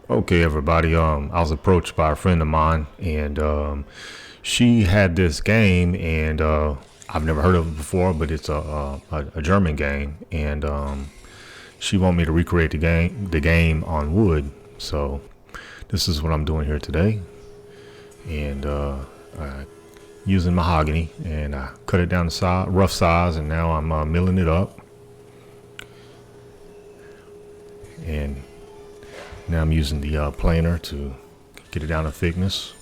Okay, everybody. I was approached by a friend of mine, and she had this game, and I've never heard of it before, but it's a German game, and she wanted me to recreate the game on wood. So this is what I'm doing here today, and using mahogany, and I cut it down to rough size, and now I'm milling it up, and now I'm using the planer to get it down to thickness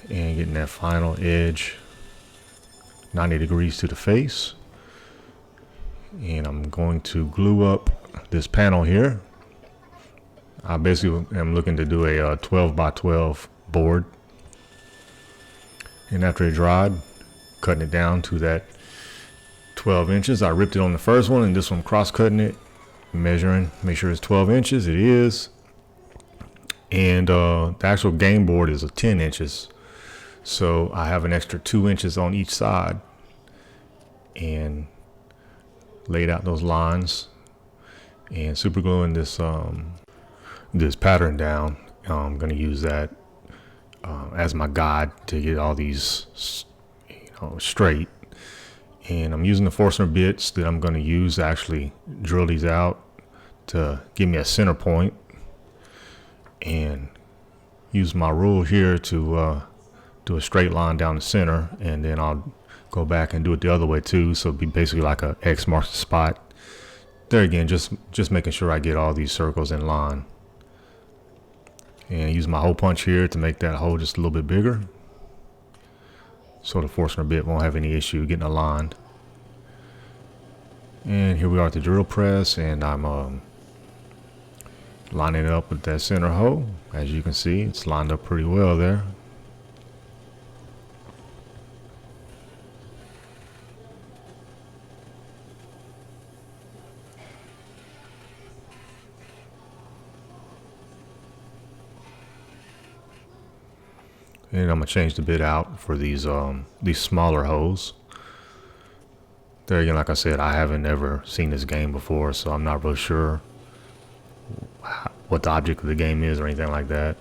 and getting that final edge 90 degrees to the face. And I'm going to glue up this panel here. I basically am looking to do a 12 by 12 board. And after it dried, cutting it down to that 12 inches. I ripped it on the first one, and this one cross-cutting it, measuring, make sure it's 12 inches. It is. And the actual game board is 10 inches. So I have an extra 2 inches on each side, and laid out those lines and super gluing this pattern down. I'm going to use that as my guide to get all these straight. And I'm using the Forstner bits that I'm going to use to actually drill these out to give me a center point, and use my rule here to do a straight line down the center, and then I'll go back and do it the other way too. So it'll be basically like a X marks the spot. There again, just making sure I get all these circles in line, and use my hole punch here to make that hole just a little bit bigger, so the Forstner bit won't have any issue getting aligned. And here we are at the drill press, and I'm lining it up with that center hole. As you can see, it's lined up pretty well there. And I'm gonna change the bit out for these smaller holes. There again, like I said, I haven't ever seen this game before, so I'm not really sure what the object of the game is or anything like that.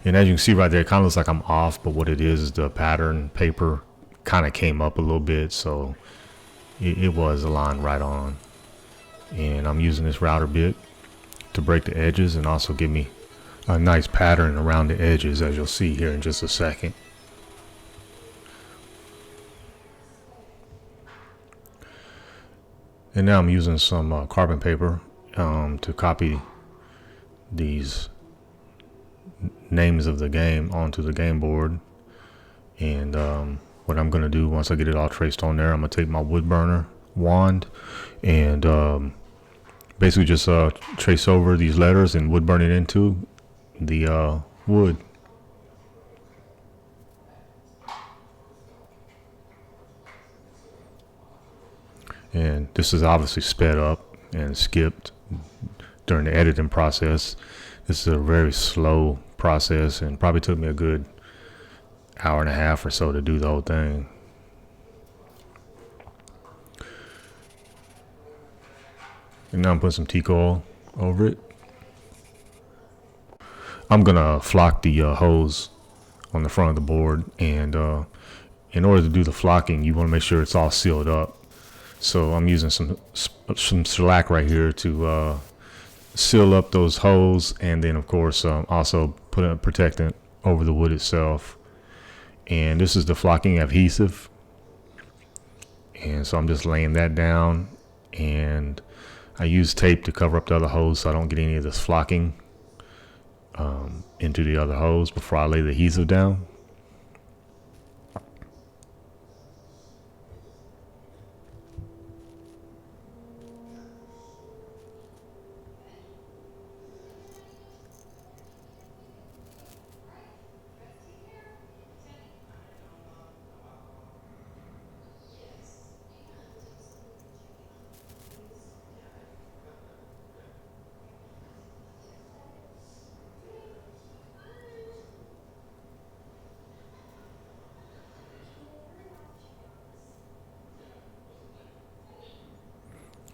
And as you can see right there, it kind of looks like I'm off, but what it is the pattern paper kind of came up a little bit, so it was aligned right on. And I'm using this router bit to break the edges and also give me a nice pattern around the edges, as you'll see here in just a second. And now I'm using some carbon paper to copy these names of the game onto the game board. And what I'm going to do once I get it all traced on there, I'm going to take my wood burner wand and basically just trace over these letters and wood burn it into the wood. And this is obviously sped up and skipped during the editing process. This is a very slow process, and probably took me a good hour and a half or so to do the whole thing. And now I'm putting some teak oil over it. I'm gonna flock the hose on the front of the board, and in order to do the flocking, you want to make sure it's all sealed up. So I'm using some shellac right here to seal up those holes, and then of course also put a protectant over the wood itself. And this is the flocking adhesive, and so I'm just laying that down, and I use tape to cover up the other hose so I don't get any of this flocking into the other hose before I lay the adhesive down.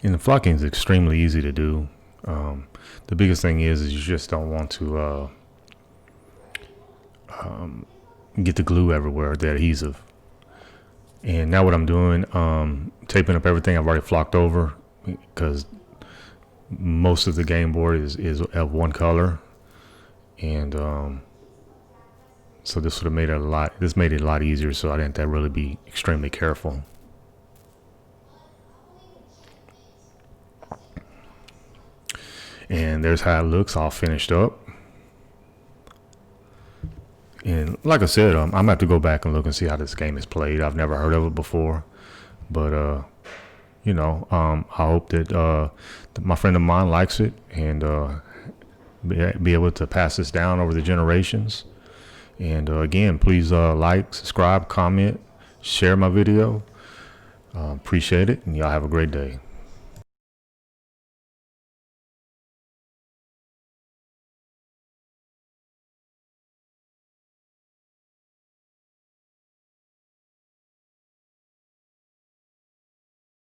And the flocking is extremely easy to do. The biggest thing is you just don't want to get the glue everywhere, the adhesive. And now what I'm doing, taping up everything I've already flocked over, because most of the game board is of one color, and so this would have made it a lot easier, so I didn't have to really be extremely careful. And there's how it looks, all finished up. And like I said, I'm gonna have to go back and look and see how this game is played. I've never heard of it before, but I hope that my friend of mine likes it, and be able to pass this down over the generations. And again, please like, subscribe, comment, share my video. Appreciate it, and y'all have a great day.